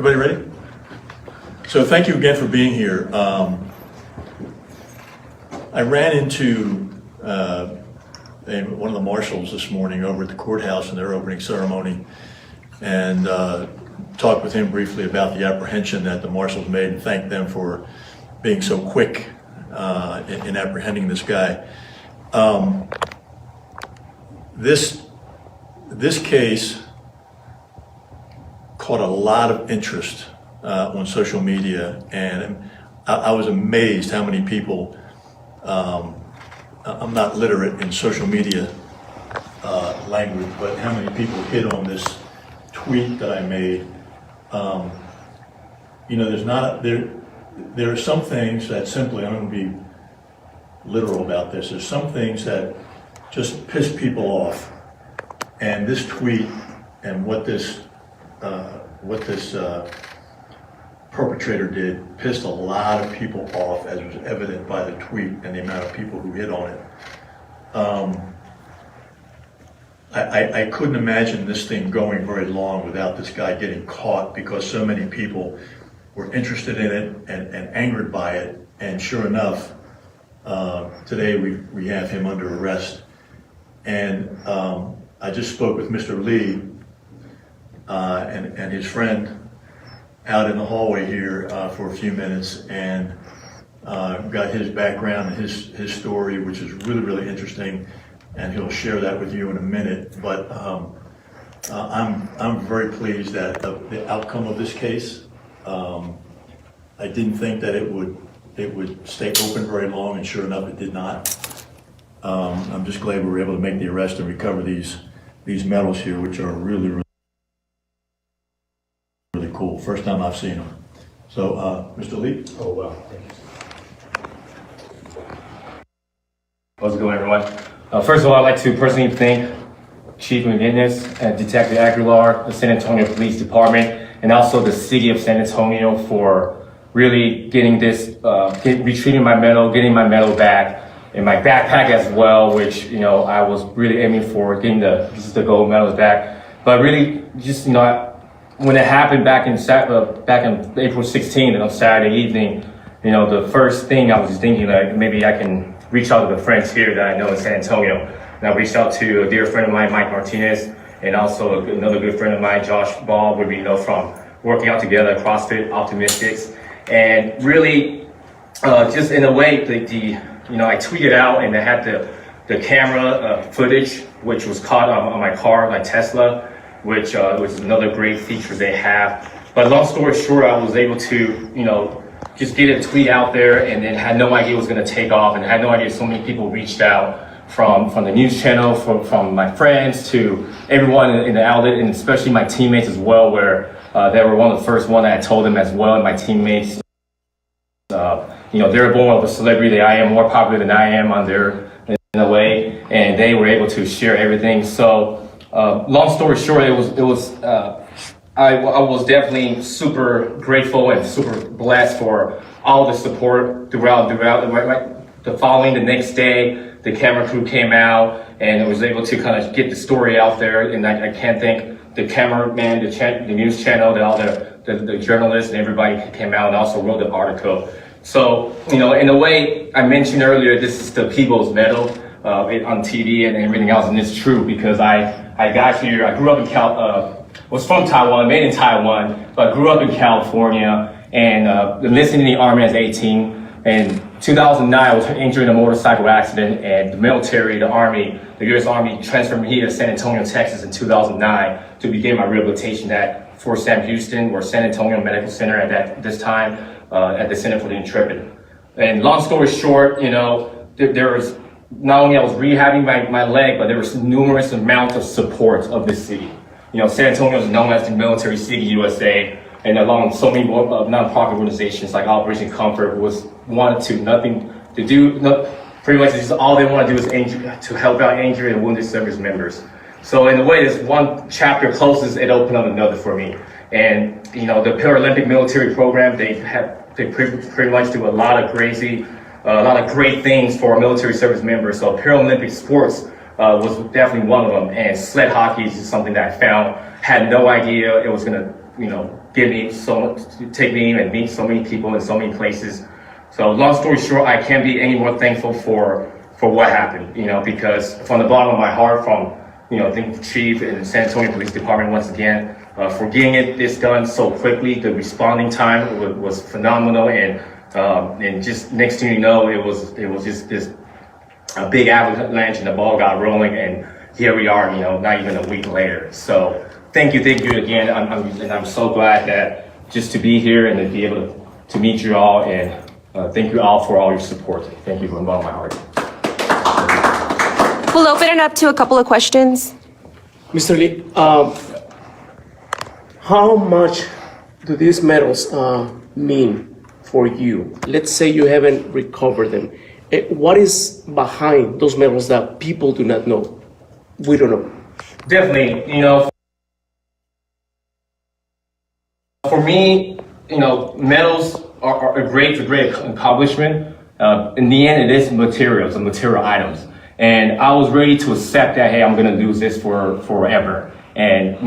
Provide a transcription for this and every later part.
Everybody ready? So thank you again for being here. I ran into one of the marshals this morning over at the courthouse in their opening ceremony and talked with him briefly about the apprehension that the marshals made and thanked them for being so quick in apprehending this guy. This case caught a lot of interest on social media, and I was amazed how many people, I'm not literate in social media language, but how many people hit on this tweet that I made. There are some things that simply, I'm going to be literal about this, there's some things that just piss people off. And this tweet and what this perpetrator did pissed a lot of people off, as was evident by the tweet and the amount of people who hit on it. I couldn't imagine this thing going very long without this guy getting caught, because so many people were interested in it and angered by it. And sure enough, today we have him under arrest. And I just spoke with Mr. Lee and his friend out in the hallway here for a few minutes, and got his background and his story, which is really, really interesting, and he'll share that with you in a minute. But I'm very pleased at the outcome of this case. I didn't think that it would stay open very long, and sure enough, it did not. I'm just glad we were able to make the arrest and recover these medals here, which are really, really, really cool. First time I've seen them. So, Mr. Lee. Oh, wow. Thank you. How's it going, everyone? First of all, I'd like to personally thank Chief McManus and Detective Aguilar, the San Antonio Police Department, and also the City of San Antonio for really getting this, retrieving my medal, getting my medal back, in my backpack as well, which, I was really aiming for, getting the gold medals back. But really, just, when it happened back in April 16th on Saturday evening, the first thing I was thinking, like, maybe I can reach out to the friends here that I know in San Antonio. And I reached out to a dear friend of mine, Mike Martinez, and also another good friend of mine, Josh Ball, where we know from working out together at CrossFit Optimistics. And really, just in a way, I tweeted out, and I had the camera footage, which was caught on my car, my Tesla, which was another great feature they have. But long story short, I was able to, just get a tweet out there, and then had no idea it was going to take off, and had no idea so many people reached out from the news channel, from my friends to everyone in the outlet, and especially my teammates as well, where they were one of the first one that I told them as well, and my teammates. They're born of a celebrity that I am more popular than I am in a way, and they were able to share everything. So, long story short, I was definitely super grateful and super blessed for all the support throughout the following, the next day, the camera crew came out, and I was able to kind of get the story out there. And I can't thank the cameraman, the news channel, all the journalists, and everybody came out and also wrote the article. So, in a way, I mentioned earlier, this is the People's Medal on TV and everything else, and it's true, because I got here, I grew up in was from Taiwan, made in Taiwan, but grew up in California, and enlisted in the Army as 18. In 2009, I was injured in a motorcycle accident, and the military, the Army, the U.S. Army transferred me here to San Antonio, Texas in 2009 to begin my rehabilitation at Fort Sam Houston, or San Antonio Medical Center at this time, at the Center for the Intrepid. And long story short, there was, not only I was rehabbing my leg, but there was numerous amounts of support of this city. San Antonio is known as the military city USA, and along with so many nonprofit organizations like Operation Comfort pretty much just all they want to do is to help out injured and wounded service members. So in a way, this one chapter closes, it opened up another for me. And the Paralympic military program, they pretty much do a lot of great things for military service members. So Paralympic sports was definitely one of them. And sled hockey is something that I found, had no idea it was gonna, take me and meet so many people in so many places. So long story short, I can't be any more thankful for what happened, because from the bottom of my heart, from, the chief and San Antonio Police Department once again, for getting this done so quickly. The responding time was phenomenal, and just next thing you know, it was just this a big avalanche, and the ball got rolling, and here we are, not even a week later. So thank you again. I'm so glad that just to be here and to be able to meet you all, and thank you all for all your support. Thank you from the bottom of my heart. We'll open it up to a couple of questions. Mr. Lee, how much do these medals mean for you? Let's say you haven't recovered them. What is behind those medals that people do not know? We don't know. Definitely, for me, medals are a great accomplishment. In the end, it is materials and material items. And I was ready to accept that, hey, I'm going to lose this for forever. And,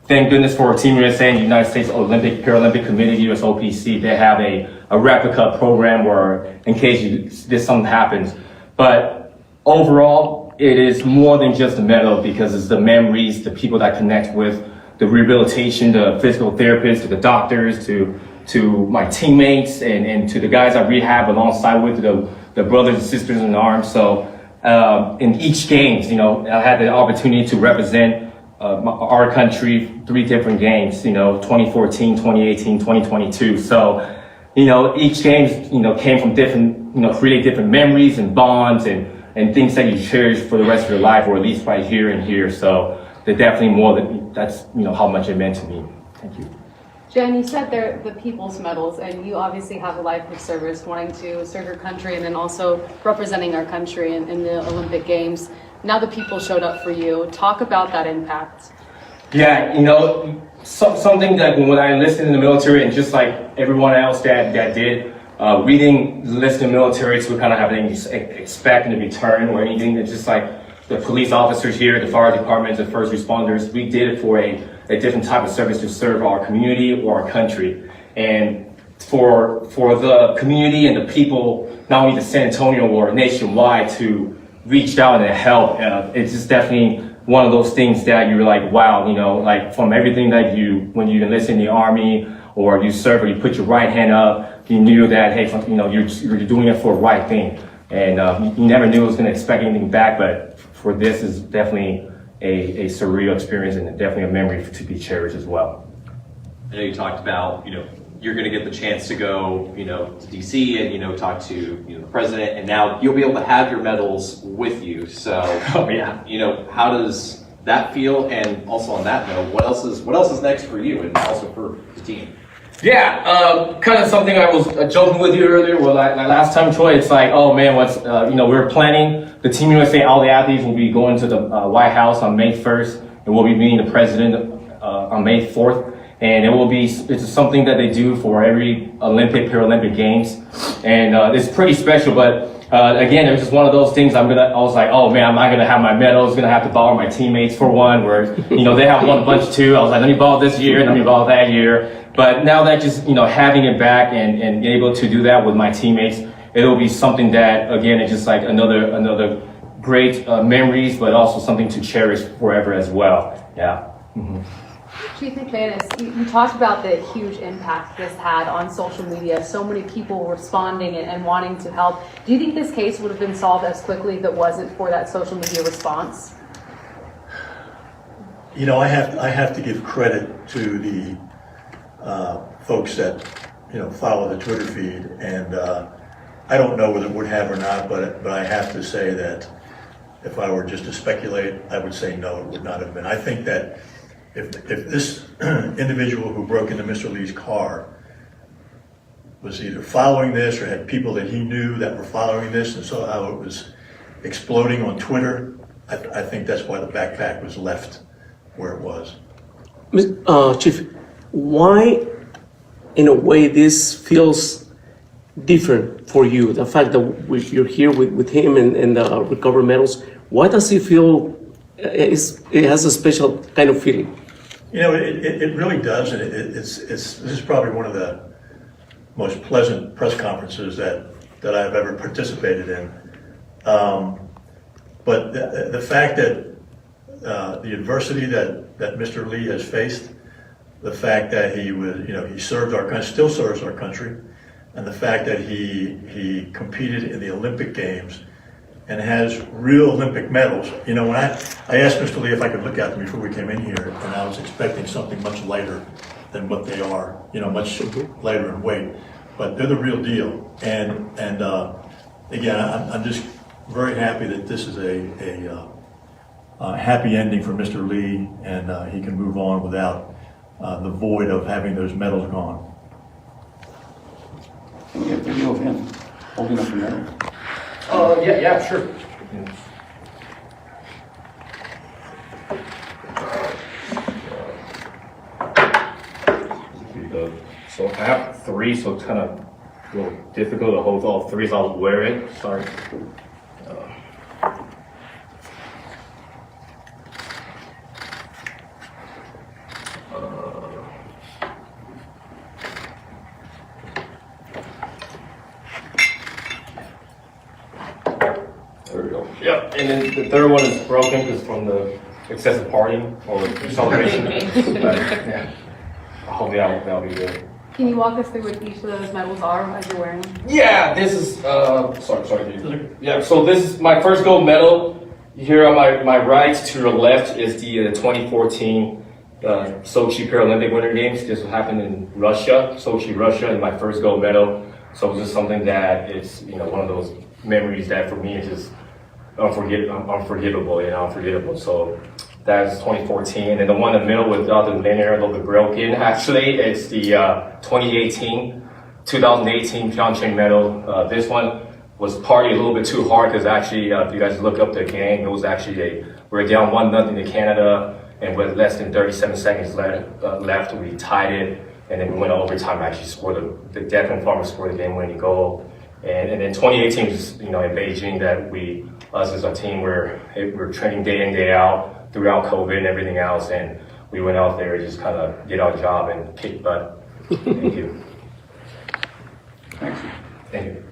thank goodness for Team USA and the United States Paralympic Committee, USOPC. They have a replica program where, in case something happens. But overall, it is more than just a medal, because it's the memories, the people that connect with, the rehabilitation, the physical therapists, to the doctors, to my teammates, and to the guys I rehab alongside with, the brothers and sisters in arms. So in each games, I had the opportunity to represent our country 3 different games, 2014, 2018, 2022. So, each games, came from different, create different memories and bonds and things that you cherish for the rest of your life, or at least right here and here. So they're definitely more than, that's, how much it meant to me. Thank you. Jen, you said they're the people's medals, and you obviously have a life of service, wanting to serve your country and then also representing our country in the Olympic Games. Now the people showed up for you. Talk about that impact. Yeah, something that when I enlisted in the military, and just like everyone else that did, reading enlisted in the military to kind of have anything expect in return or anything. It's just like the police officers here, the fire departments, the first responders, we did it for a different type of service to serve our community or our country. And for the community and the people, not only the San Antonio or nationwide, to reach out and help, it's just definitely one of those things that you're like, wow, like from everything that when you enlist in the Army or you serve or you put your right hand up, you knew that, hey, you're doing it for the right thing. And you never knew it was going to expect anything back, but for this is definitely a surreal experience, and definitely a memory to be cherished as well. I know you talked about, you're going to get the chance to go, to DC and, talk to, the president, and now you'll be able to have your medals with you. So, Oh, yeah. How does that feel? And also on that note, what else is next for you and also for the team? Yeah, kind of something I was joking with you earlier. Well, like last time, Troy, it's like, oh man, we were planning, the Team USA, all the athletes will be going to the White House on May 1st, and we'll be meeting the president on May 4th. And it's something that they do for every Paralympic Games. And it's pretty special, but again, it was just one of those things I was like, oh man, I'm not gonna have my medals, gonna have to borrow my teammates for one, where, they have won a bunch too. I was like, let me borrow this year, and let me borrow that year. But now that just, having it back and able to do that with my teammates, it'll be something that, again, it's just like another great memories, but also something to cherish forever as well. Yeah. Mm-hmm. Chief McManus, you talked about the huge impact this had on social media, so many people responding and wanting to help. Do you think this case would have been solved as quickly if it wasn't for that social media response? I have to give credit to the folks that follow the Twitter feed, and I don't know whether it would have or not, but I have to say that if I were just to speculate, I would say no, it would not have been. I think that if this individual who broke into Mr. Lee's car was either following this or had people that he knew that were following this and saw how it was exploding on Twitter, I think that's why the backpack was left where it was. Chief, why, in a way, this feels different for you? The fact that you're here with him and the recovered medals, why does it feel, it has a special kind of feeling? You know, it really does, and this is probably one of the most pleasant press conferences that I've ever participated in. But the fact that the adversity that Mr. Lee has faced, the fact that he was, you know, he served our country, still serves our country, and the fact that he competed in the Olympic Games and has real Olympic medals. You know, when I asked Mr. Lee if I could look at them before we came in here, and I was expecting something much lighter than what they are, you know, much lighter in weight, but they're the real deal. And again, I'm just very happy that this is a happy ending for Mr. Lee, and he can move on without the void of having those medals gone. Can we get video of him holding up the medal? Yeah, sure. Here you go. So I have three, so it's kind of a little difficult to hold all three, so I'll wear it. Sorry. There we go. Yep, and then the third one is broken because from the excessive partying or celebration. But, yeah. Hopefully that'll be good. Can you walk us through what each of those medals are as you're wearing them? Yeah, this is, sorry. Yeah, so this is my first gold medal. Here on my right to the left is the 2014 Sochi Paralympic Winter Games. This happened in Russia, Sochi, Russia, and my first gold medal. So it's just something that is, you know, one of those memories that for me is just unforgivable, you know, unforgettable. So that's 2014. And the one in the middle without the linear, a little bit broken, actually, it's the 2018 Pyeongchang medal. This one was partly a little bit too hard because actually, if you guys look up the game, it was actually we were down 1-0 to Canada, and with less than 37 seconds left, we tied it, and then we went to overtime. Actually, scored the Declan Farmer scored the game-winning goal. And then 2018 was, you know, in Beijing that us as a team, we're training day in, day out throughout COVID and everything else, and we went out there and just kind of did our job and kicked butt. Thank you. Thanks. Thank you.